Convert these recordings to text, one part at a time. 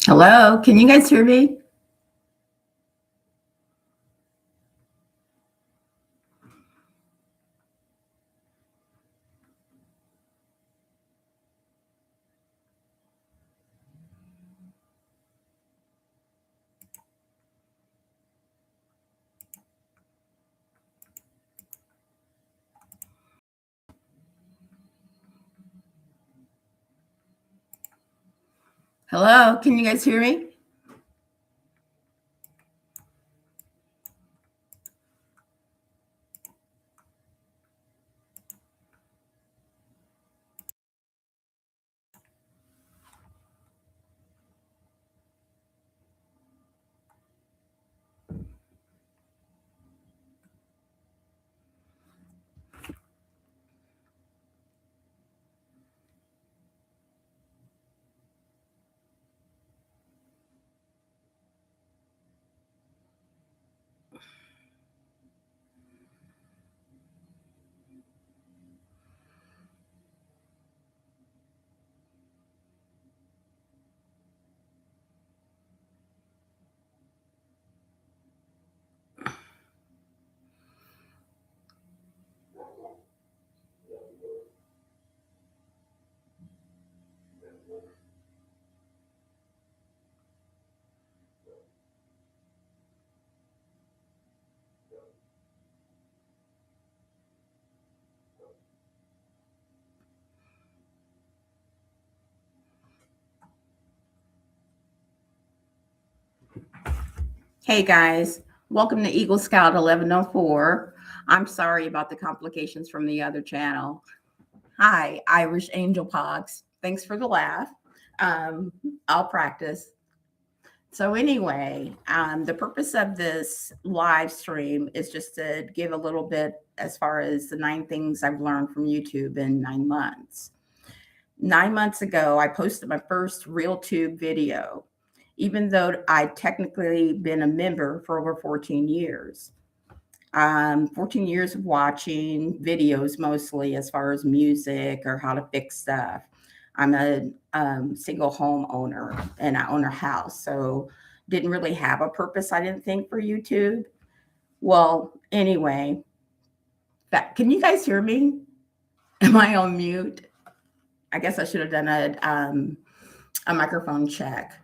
Hello, can you guys hear me? Hello, can you guys hear me? Hey guys, welcome to Eagle Scout 1104. I'm sorry about the complications from the other channel. Hi, Irish Angel Pox. Thanks for the laugh. Um, I'll practice. So anyway, the purpose of this live stream is just to give a little bit as far as the 9 things I've learned from YouTube in 9 months. 9 months ago, I posted my first RealTube video, even though I'd technically been a member for over 14 years. 14 years of watching videos, mostly as far as music or how to fix stuff. I'm a single home owner and I own a house, so didn't really have a purpose, I didn't think, for YouTube. Well, anyway, can you guys hear me? Am I on mute? I guess I should have done a microphone check.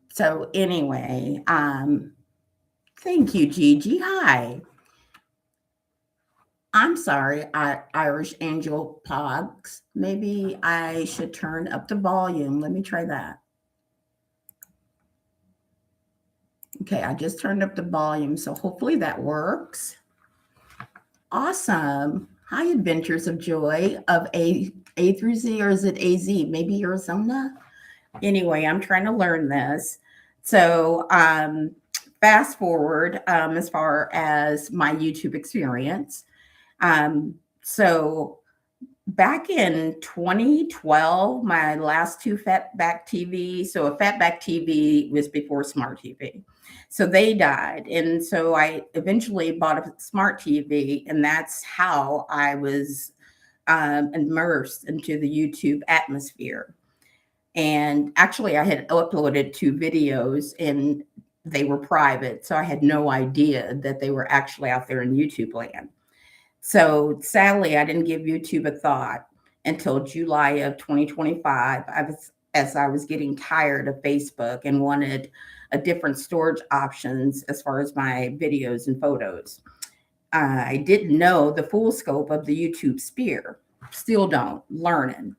So anyway, thank you, Gigi. Hi. I'm sorry, Irish Angel Pogs. Maybe I should turn up the volume. Let me try that. Okay, I just turned up the volume, so hopefully that works. Awesome. Hi, Adventures of Joy of A through Z, or is it AZ? Maybe Arizona? Anyway, I'm trying to learn this. So fast forward as far as my YouTube experience. So back in 2012, my last 2 Fatback TV, so a Fatback TV was before Smart TV. So they died. And so I eventually bought a Smart TV, and that's how I was immersed into the YouTube atmosphere. And actually, I had uploaded 2 videos and they were private. So I had no idea that they were actually out there in YouTube land. So sadly, I didn't give YouTube a thought until July of 2025. As I was getting tired of Facebook and wanted a different storage options as far as my videos and photos. I didn't know the full scope of the YouTube sphere. Still don't, learning.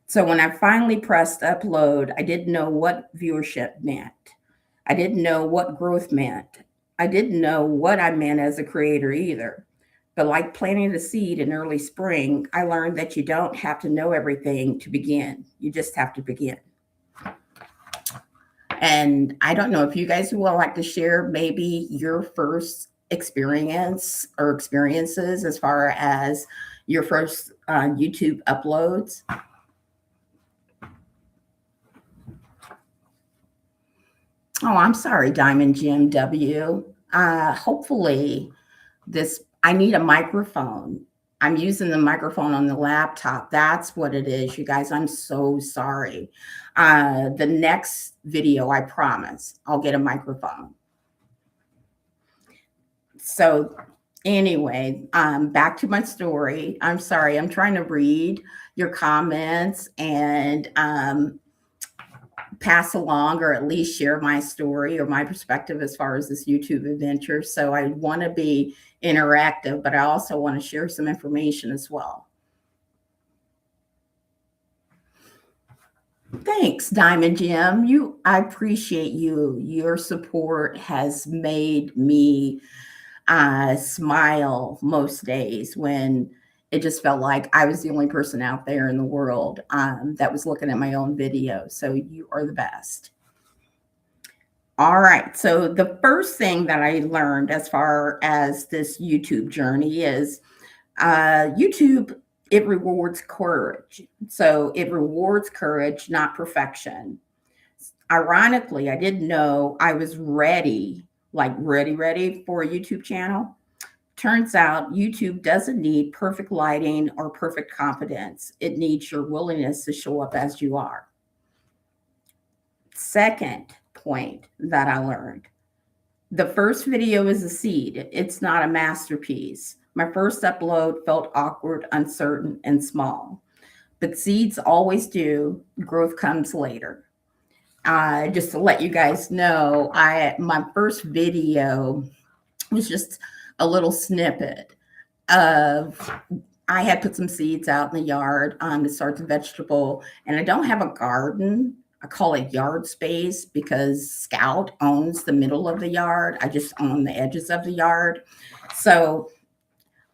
So when I finally pressed upload, I didn't know what viewership meant. I didn't know what growth meant. I didn't know what I meant as a creator either. But like planting a seed in early spring, I learned that you don't have to know everything to begin. You just have to begin. And I don't know if you guys would like to share maybe your first experience or experiences as far as your first YouTube uploads. Oh, I'm sorry, Diamond Jim W. Hopefully I need a microphone. I'm using the microphone on the laptop. That's what it is, you guys. I'm so sorry. The next video, I promise, I'll get a microphone. So anyway, back to my story. I'm sorry. I'm trying to read your comments and pass along, or at least share my story or my perspective as far as this YouTube adventure. So I want to be interactive, but I also want to share some information as well. Thanks, Diamond Jim. I appreciate you. Your support has made me smile most days when it just felt like I was the only person out there in the world that was looking at my own video. So you are the best. All right. So the first thing that I learned as far as this YouTube journey is YouTube, it rewards courage. So it rewards courage, not perfection. Ironically, I didn't know I was ready, like ready for a YouTube channel. Turns out YouTube doesn't need perfect lighting or perfect confidence. It needs your willingness to show up as you are. Second point that I learned, the first video is a seed. It's not a masterpiece. My first upload felt awkward, uncertain, and small. But seeds always do. Growth comes later. Just to let you guys know, my first video was just a little snippet of, I had put some seeds out in the yard to start the vegetable, and I don't have a garden. I call it yard space because Scout owns the middle of the yard. I just own the edges of the yard. So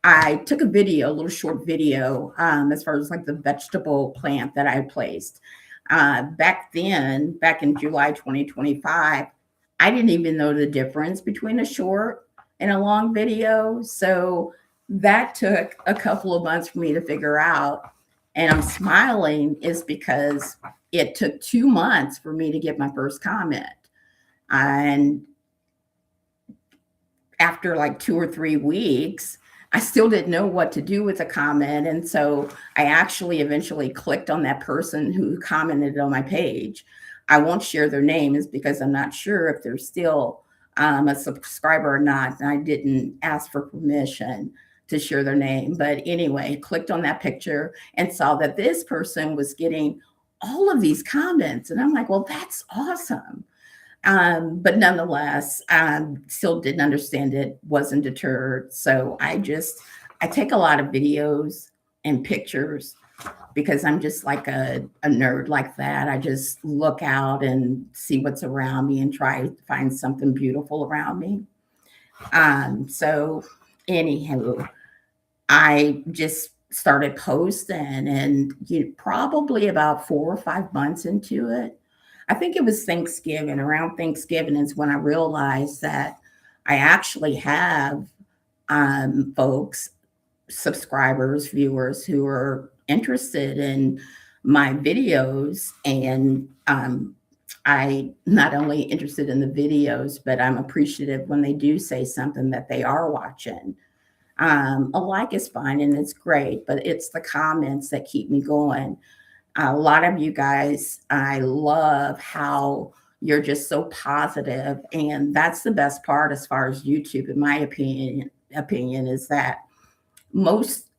I took a little short video, as far as like the vegetable plant that I placed. Back then, back in July 2025, I didn't even know the difference between a short and a long video. So that took a couple of months for me to figure out. And I'm smiling is because it took 2 months for me to get my first comment. And after like 2 or 3 weeks, I still didn't know what to do with a comment. And so I actually eventually clicked on that person who commented on my page. I won't share their names because I'm not sure if they're still a subscriber or not. And I didn't ask for permission to share their name. But anyway, clicked on that picture and saw that this person was getting all of these comments. And I'm like, well, that's awesome. But nonetheless, still didn't understand it, wasn't deterred. So I take a lot of videos and pictures because I'm just like a nerd like that. I just look out and see what's around me and try to find something beautiful around me. So anywho, I just started posting, and probably about 4 or 5 months into it, I think it was Thanksgiving. Around Thanksgiving is when I realized that I actually have folks, subscribers, viewers who are interested in my videos. And I not only interested in the videos, but I'm appreciative when they do say something that they are watching. A like is fine and it's great, but it's the comments that keep me going. A lot of you guys, I love how you're just so positive, and that's the best part as far as YouTube, in my opinion, is that most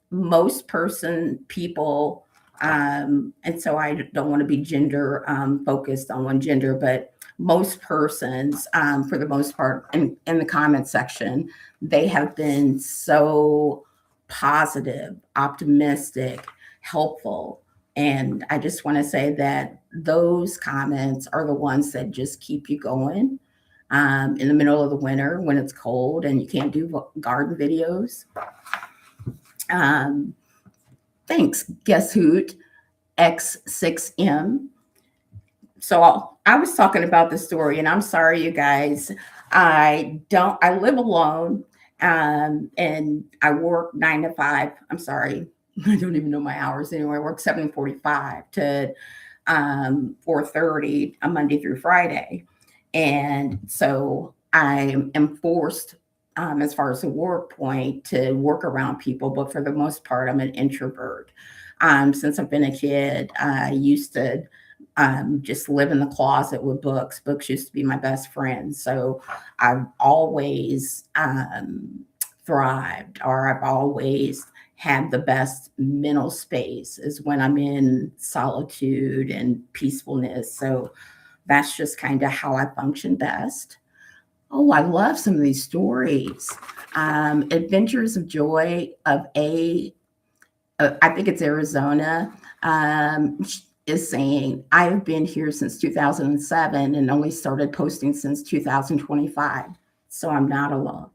people, and so I don't want to be gender focused on one gender, but most persons, for the most part, in the comment section, they have been so positive, optimistic, helpful. And I just want to say that those comments are the ones that just keep you going in the middle of the winter when it's cold and you can't do garden videos. Thanks, Guess Hoot X6M. So I was talking about the story, and I'm sorry, you guys. I live alone, and I work 9 to 5. I'm sorry. I don't even know my hours anymore. I work 7:45 to 4:30 on Monday through Friday. And so I am forced as far as the work point to work around people, but for the most part, I'm an introvert. Since I've been a kid, I used to just live in the closet with books. Books used to be my best friend. So I've always thrived, or I've always had the best mental space is when I'm in solitude and peacefulness. So that's just kind of how I function best. Oh, I love some of these stories. Adventures of Joy of I think it's Arizona, is saying, I've been here since 2007 and only started posting since 2025. So I'm not alone.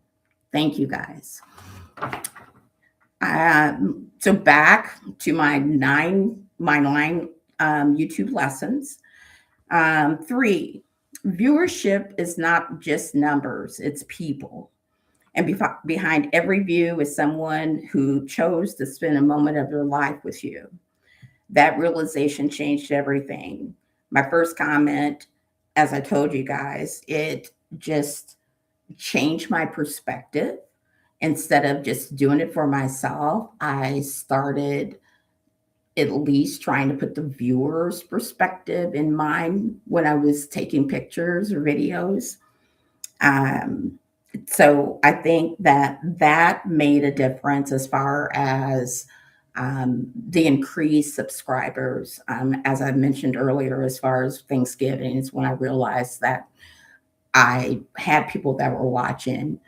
Thank you guys. So back to my 9 YouTube lessons. 3, viewership is not just numbers, it's people. And behind every view is someone who chose to spend a moment of their life with you. That realization changed everything. My first comment, as I told you guys, it just changed my perspective. Instead of just doing it for myself, I started at least trying to put the viewer's perspective in mind when I was taking pictures or videos. Um, so I think that that made a difference as far as the increased subscribers. As I mentioned earlier, as far as Thanksgiving, is when I realized that I had people that were watching.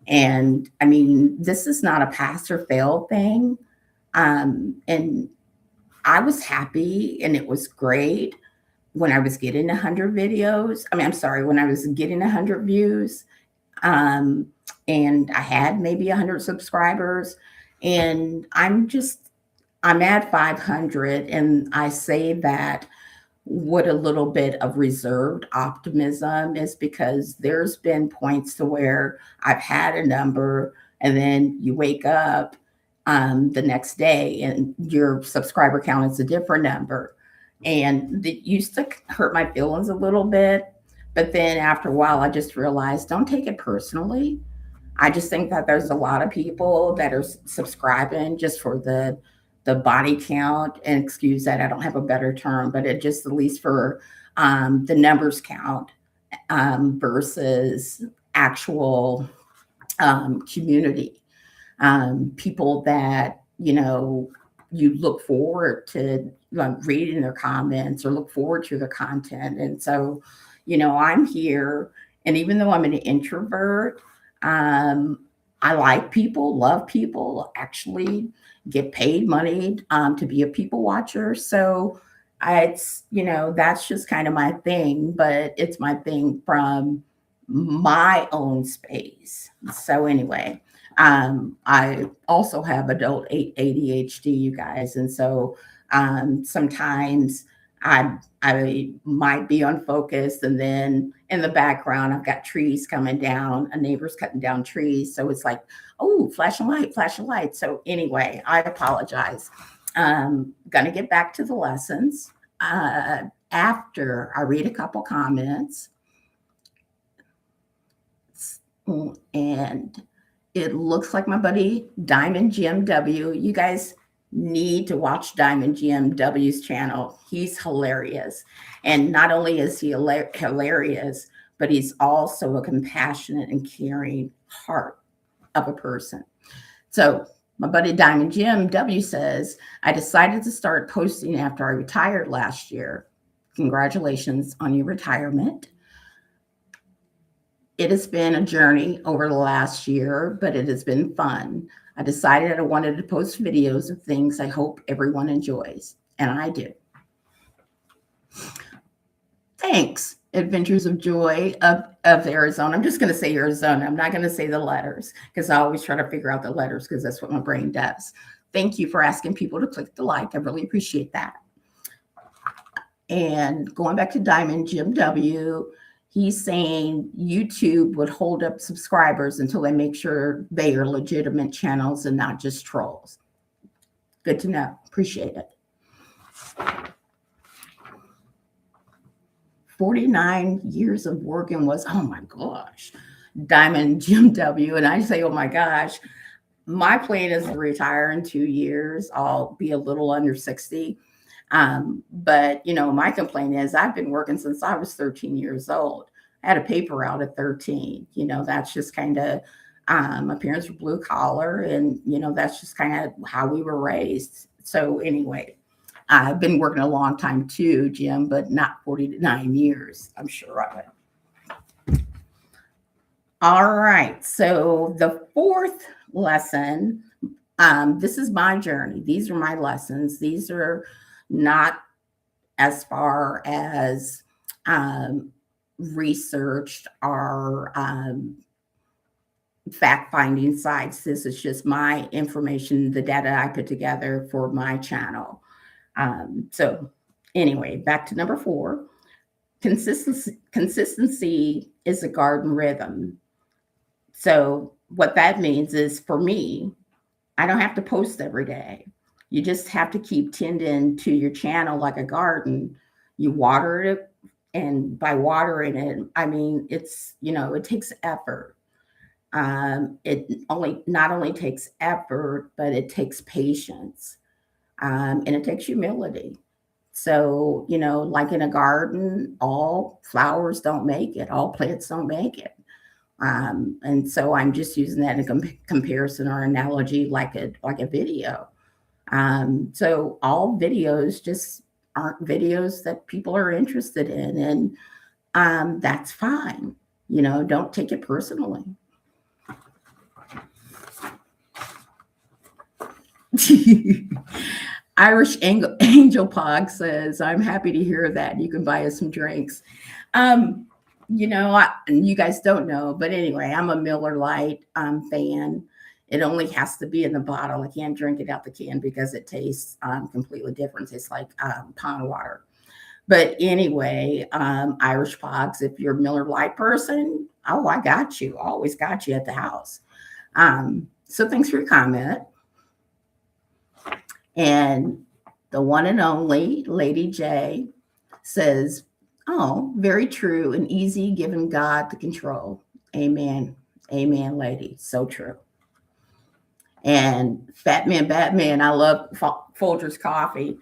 And I mean, this is not a pass or fail thing. And I was happy and it was great when I was getting 100 videos. I mean, I'm sorry, when I was getting 100 views, um, and I had maybe 100 subscribers. And I'm at 500. And I say that with a little bit of reserved optimism, is because there's been points to where I've had a number and then you wake up the next day and your subscriber count is a different number. And it used to hurt my feelings a little bit. But then after a while, I just realized, don't take it personally. I just think that there's a lot of people that are subscribing just for the body count, and excuse that I don't have a better term, but it just at least for the numbers count versus actual community, people that you look forward to reading their comments or look forward to their content. And so, I'm here, and even though I'm an introvert, um, I like people, love people, actually get paid money to be a people watcher. So that's just kind of my thing, but it's my thing from my own space. So anyway, I also have adult ADHD, you guys, and so sometimes I might be unfocused, and then in the background I've got trees coming down, a neighbor's cutting down trees, so it's like, oh, flashing light, flashing light. So anyway, I apologize. Gonna get back to the lessons after I read a couple comments, and it looks like my buddy Diamond Jim W. You guys need to watch Diamond Jim W's channel. He's hilarious. And not only is he hilarious, but he's also a compassionate and caring heart of a person. So my buddy Diamond Jim W says, I decided to start posting after I retired last year. Congratulations on your retirement. It has been a journey over the last year, but it has been fun. I decided I wanted to post videos of things I hope everyone enjoys, and I do. Thanks, Adventures of Joy of Arizona. I'm just going to say Arizona. I'm not going to say the letters because I always try to figure out the letters because that's what my brain does. Thank you for asking people to click the like. I really appreciate that. And going back to Diamond Jim W., he's saying YouTube would hold up subscribers until they make sure they are legitimate channels and not just trolls. Good to know. Appreciate it. 49 years of working was, oh my gosh. Diamond Jim W. And I say, oh my gosh, my plan is to retire in 2 years. I'll be a little under 60. But my complaint is I've been working since I was 13 years old. I had a paper route at 13. That's just kind of, my parents were blue collar, and that's just kind of how we were raised. So anyway, I've been working a long time too, Jim, but not 49 years. I'm sure of it. All right. So the fourth lesson, this is my journey. These are my lessons. These are not as far as researched or fact finding sites. This is just my information, the data I put together for my channel. So anyway, back to number 4. Consistency is a garden rhythm. So what that means is, for me, I don't have to post every day. You just have to keep tending to your channel like a garden. You water it, and by watering it, I mean it takes effort. It not only takes effort, but it takes patience, and it takes humility. So like in a garden, all flowers don't make it, all plants don't make it. And so I'm just using that in comparison or analogy, like a video. So all videos just aren't videos that people are interested in, and that's fine. Don't take it personally. Irish Angel Pog says, "I'm happy to hear that. You can buy us some drinks." You guys don't know, but anyway, I'm a Miller Lite fan. It only has to be in the bottle. I can't drink it out the can because it tastes completely different. It tastes like pond water. But anyway, Irish Pogs, if you're a Miller Lite person, oh, I got you. Always got you at the house. So thanks for your comment. And the one and only Lady J says, "Oh, very true and easy, giving God the control." Amen. Amen, lady. So true. And Batman, I love Folgers coffee.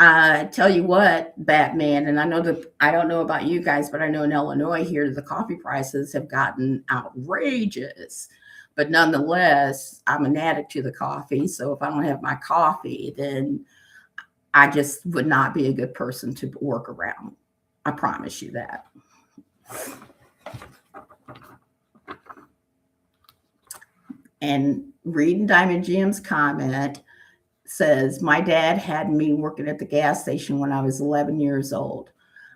I tell you what, Batman, and I don't know about you guys, but I know in Illinois here, the coffee prices have gotten outrageous. But nonetheless, I'm an addict to the coffee. So if I don't have my coffee, then I just would not be a good person to work around. I promise you that. And reading Diamond Jim's comment says, "My dad had me working at the gas station when I was 11 years old.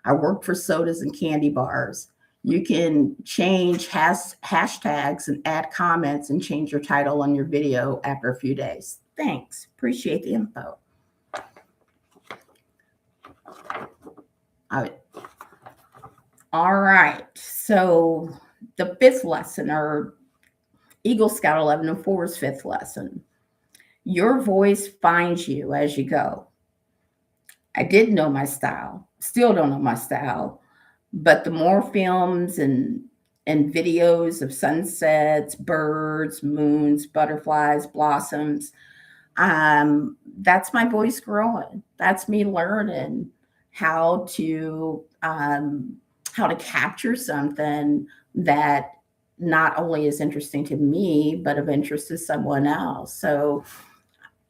I worked for sodas and candy bars. You can change hashtags and add comments and change your title on your video after a few days." Thanks. Appreciate the info. All right. So the 5th lesson, or Eagle Scout 1104's 5th lesson: your voice finds you as you go. I didn't know my style, still don't know my style, but the more films and videos of sunsets, birds, moons, butterflies, blossoms, that's my voice growing. That's me learning how to capture something that not only is interesting to me, but of interest to someone else. So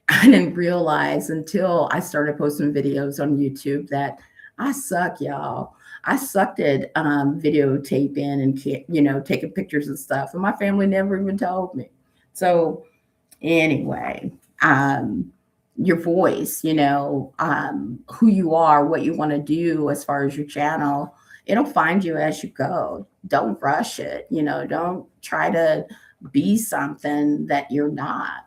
I didn't realize until I started posting videos on YouTube that I suck, y'all. I sucked at videotaping and taking pictures and stuff, and my family never even told me. So anyway, your voice, who you are, what you want to do as far as your channel, it'll find you as you go. Don't rush it. Don't try to be something that you're not.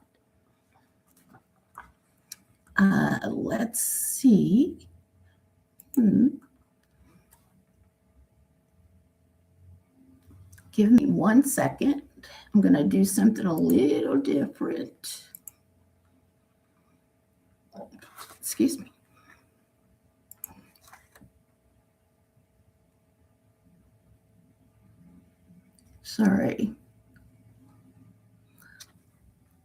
Let's see. Give me 1 second. I'm going to do something a little different. Excuse me. Sorry.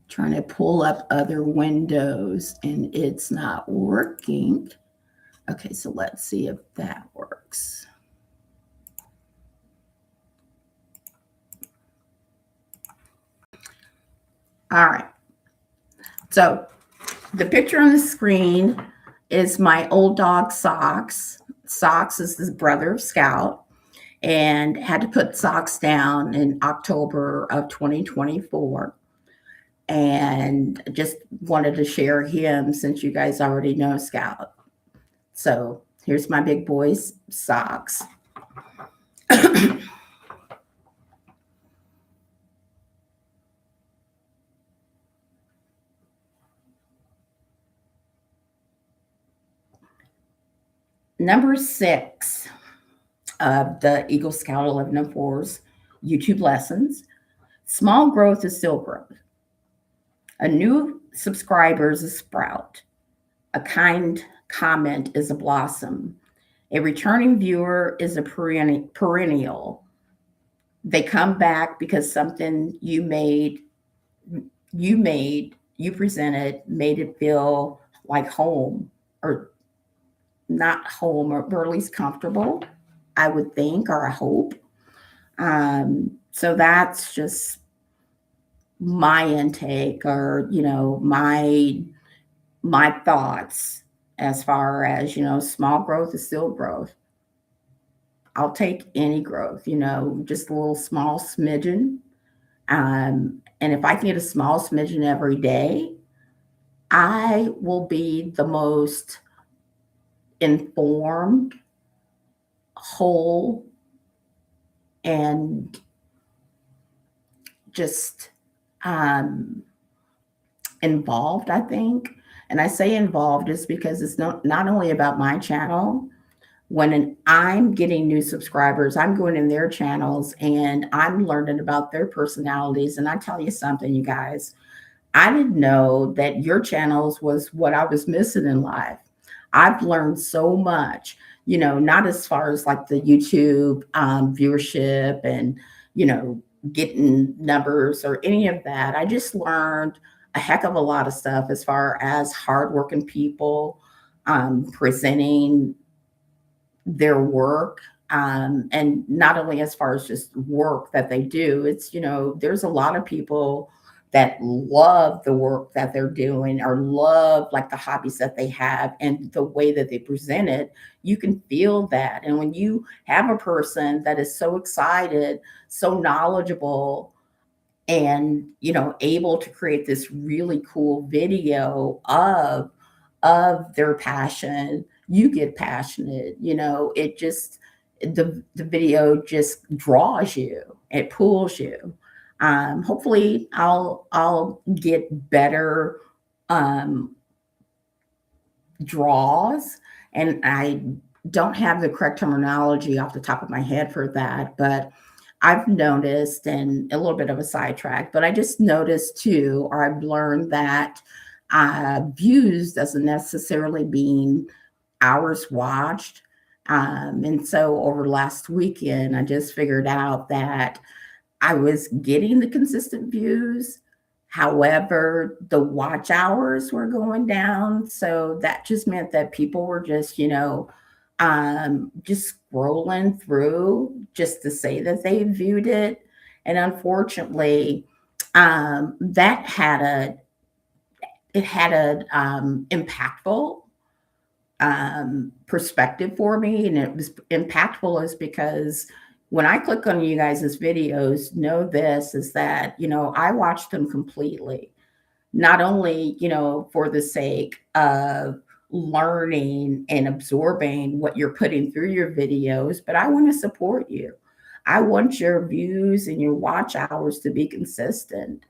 Trying to pull up other windows and it's not working. Okay, so let's see if that works. All right. So the picture on the screen is my old dog Socks. Socks is the brother of Scout, and had to put Socks down in October of 2024. And just wanted to share him since you guys already know Scout. So here's my big boy's Socks. Number 6 of the Eagle Scout 1104's YouTube lessons: small growth is still growth. A new subscriber is a sprout. A kind comment is a blossom. A returning viewer is a perennial. They come back because something you presented, made it feel like home, or not home, or at least comfortable, I would think, or I hope. So that's just my intake, or my thoughts as far as, small growth is still growth. I'll take any growth, just a little small smidgen. And if I can get a small smidgen every day, I will be the most informed, whole, and just involved, I think. And I say involved is because it's not only about my channel. When I'm getting new subscribers, I'm going in their channels and I'm learning about their personalities. And I tell you something, you guys, I didn't know that your channels was what I was missing in life. I've learned so much, not as far as like the YouTube viewership and, getting numbers or any of that. I just learned a heck of a lot of stuff as far as hardworking people presenting their work, and not only as far as just work that they do. It's, there's a lot of people that love the work that they're doing, or love like the hobbies that they have and the way that they present it. You can feel that. And when you have a person that is so excited, so knowledgeable, and able to create this really cool video of their passion, you get passionate. It just, the video just draws you, it pulls you. Hopefully I'll get better draws, and I don't have the correct terminology off the top of my head for that, but I've noticed, and a little bit of a sidetrack, but I just noticed too, or I've learned that views doesn't necessarily mean hours watched. And so over last weekend, I just figured out that I was getting the consistent views. However, the watch hours were going down. So that just meant that people were just, just scrolling through just to say that they viewed it. And unfortunately, that had a impactful perspective for me. And it was impactful is because when I click on you guys' videos, know this is that, I watch them completely, not only, for the sake of learning and absorbing what you're putting through your videos, but I want to support you. I want your views and your watch hours to be consistent.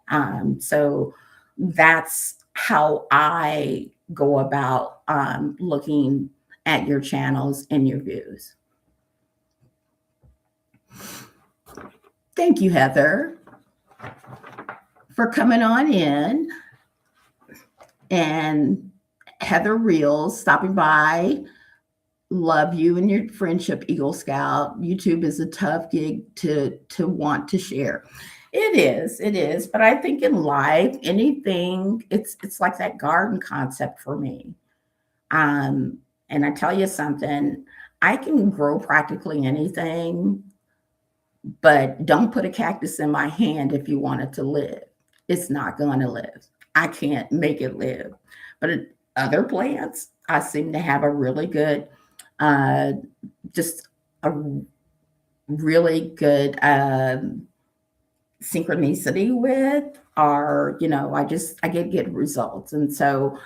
So that's how I go about looking at your channels and your views. Thank you, Heather, for coming on in. And Heather Reels stopping by love you and your friendship, Eagle Scout. YouTube is a tough gig to want to share. It is. But I think in life, anything, it's like that garden concept for me. Um, and I tell you something, I can grow practically anything, but don't put a cactus in my hand if you want it to live. It's not going to live. I can't make it live. But other plants, I seem to have a really good, uh, just a really good synchronicity with, or I get good results. And so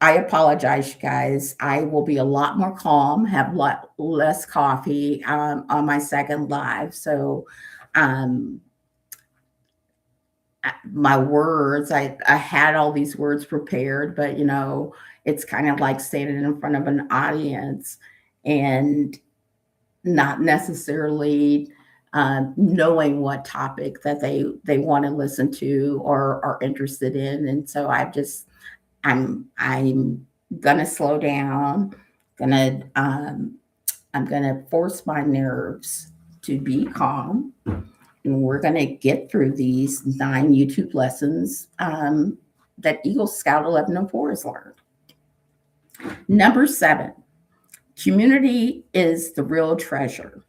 I apologize, you guys. I will be a lot more calm, have a lot less coffee on my second live. So, um, my words, I had all these words prepared, but it's kind of like standing in front of an audience and not necessarily knowing what topic that they want to listen to or are interested in. And so I'm gonna slow down, gonna I'm gonna force my nerves to be calm, and we're gonna get through these 9 YouTube lessons that Eagle Scout 1104 has learned. Number 7, community is the real treasure.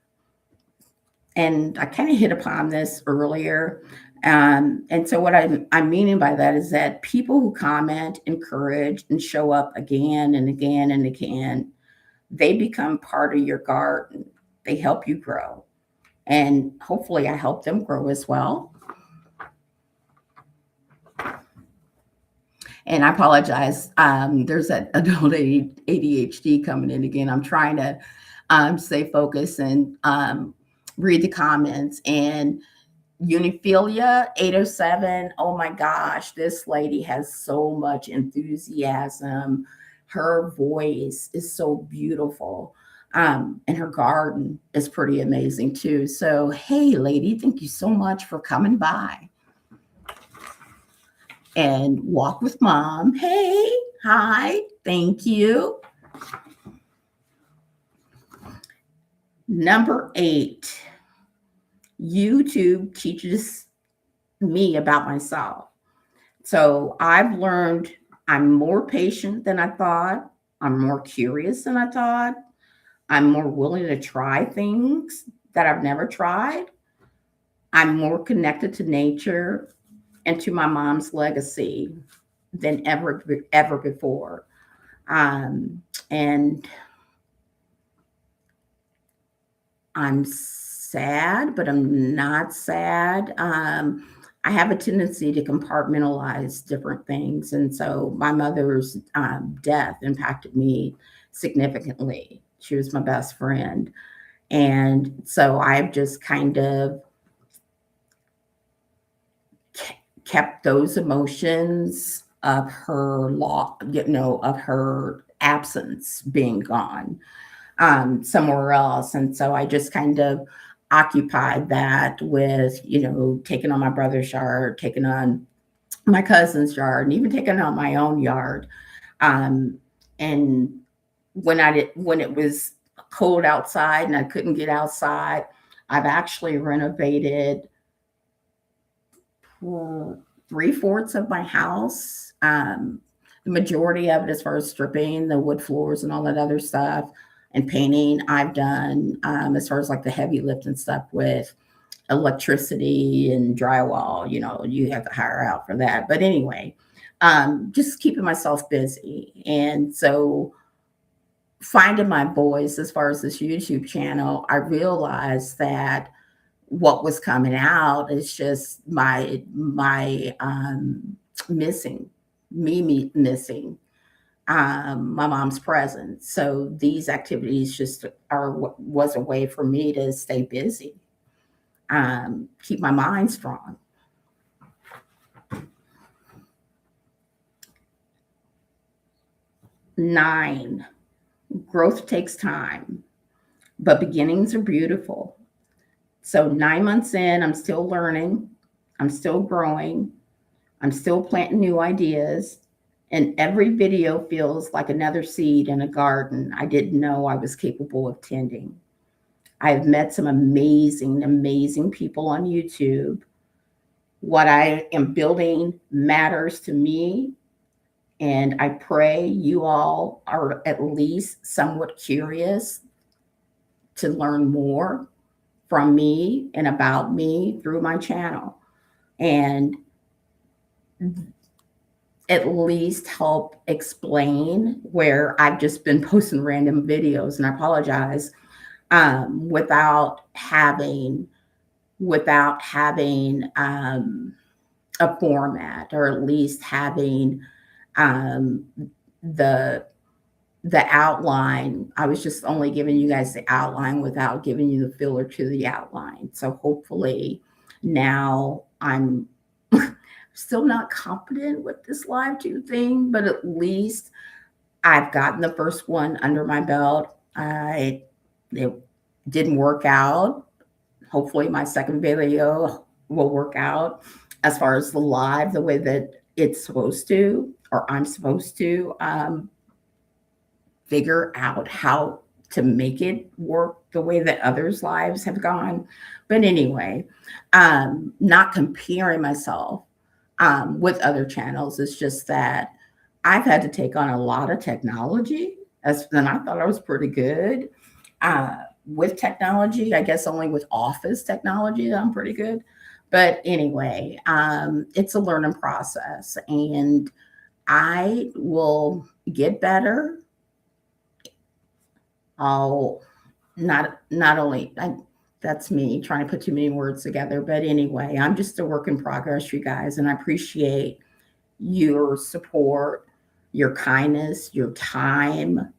And I kind of hit upon this earlier. And so what I'm meaning by that is that people who comment, encourage, and show up again and again and again, they become part of your garden. They help you grow. And hopefully I help them grow as well. And I apologize. There's that adult ADHD coming in again. I'm trying to stay focused and read the comments. And Uniphilia 807, oh my gosh, this lady has so much enthusiasm. Her voice is so beautiful. And her garden is pretty amazing too. So, hey, lady, thank you so much for coming by. And Walk with Mom, hey, hi, thank you. Number 8, YouTube teaches me about myself. So I've learned I'm more patient than I thought. I'm more curious than I thought. I'm more willing to try things that I've never tried. I'm more connected to nature and to my mom's legacy than ever before. And I'm sad, but I'm not sad. I have a tendency to compartmentalize different things. And so my mother's death impacted me significantly. She was my best friend. And so I've just kind of kept those emotions of her of her absence being gone somewhere else. And so I just kind of occupied that with, taking on my brother's yard, taking on my cousin's yard, and even taking on my own yard. And when it was cold outside and I couldn't get outside, I've actually renovated 3/4 of my house. The majority of it, as far as stripping the wood floors and all that other stuff, and painting, I've done. As far as like the heavy lifting stuff with electricity and drywall, you have to hire out for that. But anyway, just keeping myself busy. And so finding my voice as far as this YouTube channel, I realized that what was coming out is just my missing me missing my mom's presence. So these activities just was a way for me to stay busy, keep my mind strong. Nine, growth takes time, but beginnings are beautiful. So 9 months in, I'm still learning, I'm still growing, I'm still planting new ideas, And every video feels like another seed in a garden I didn't know I was capable of tending. I've met some amazing, amazing people on YouTube. What I am building matters to me, and I pray you all are at least somewhat curious to learn more from me and about me through my channel, and at least help explain where I've just been posting random videos, and I apologize, without having a format, or at least having um, the the outline. I was just only giving you guys the outline without giving you the filler to the outline. So hopefully now I'm still not confident with this live tube thing, but at least I've gotten the first one under my belt. It didn't work out. Hopefully my second video will work out as far as the live, the way that it's supposed to, or I'm supposed to figure out how to make it work the way that others' lives have gone. But anyway, not comparing myself with other channels. It's just that I've had to take on a lot of technology, and I thought I was pretty good with technology. I guess only with office technology I'm pretty good. But anyway, it's a learning process, and I will get better. I'll not only that's me trying to put too many words together, but anyway, I'm just a work in progress, you guys, and I appreciate your support, your kindness, your time.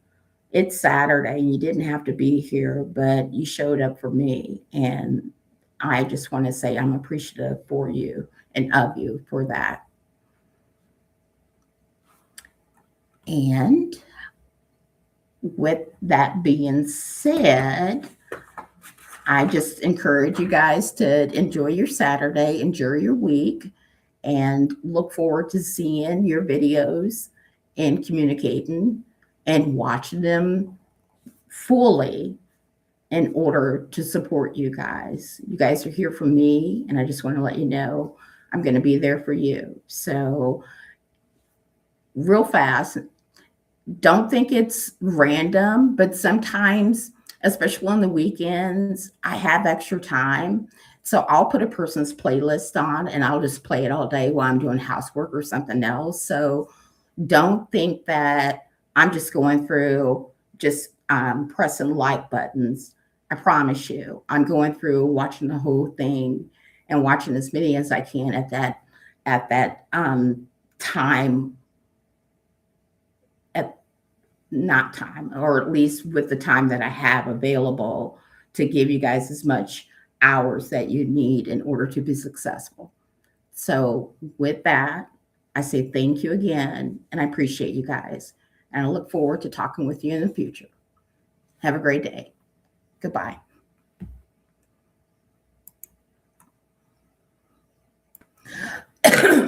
It's Saturday and you didn't have to be here, but you showed up for me, and I just want to say I'm appreciative for you and of you for that. And with that being said, I just encourage you guys to enjoy your Saturday, enjoy your week, and look forward to seeing your videos and communicating and watching them fully in order to support you guys. You guys are here for me, and I just want to let you know I'm going to be there for you. So, real fast, don't think it's random, but sometimes, especially on the weekends, I have extra time. So I'll put a person's playlist on and I'll just play it all day while I'm doing housework or something else. So don't think that I'm just going through just pressing like buttons. I promise you, I'm going through watching the whole thing and watching as many as I can at that time, at not time, or at least with the time that I have available to give you guys as much hours that you need in order to be successful. So with that, I say thank you again, and I appreciate you guys. And I look forward to talking with you in the future. Have a great day. Goodbye.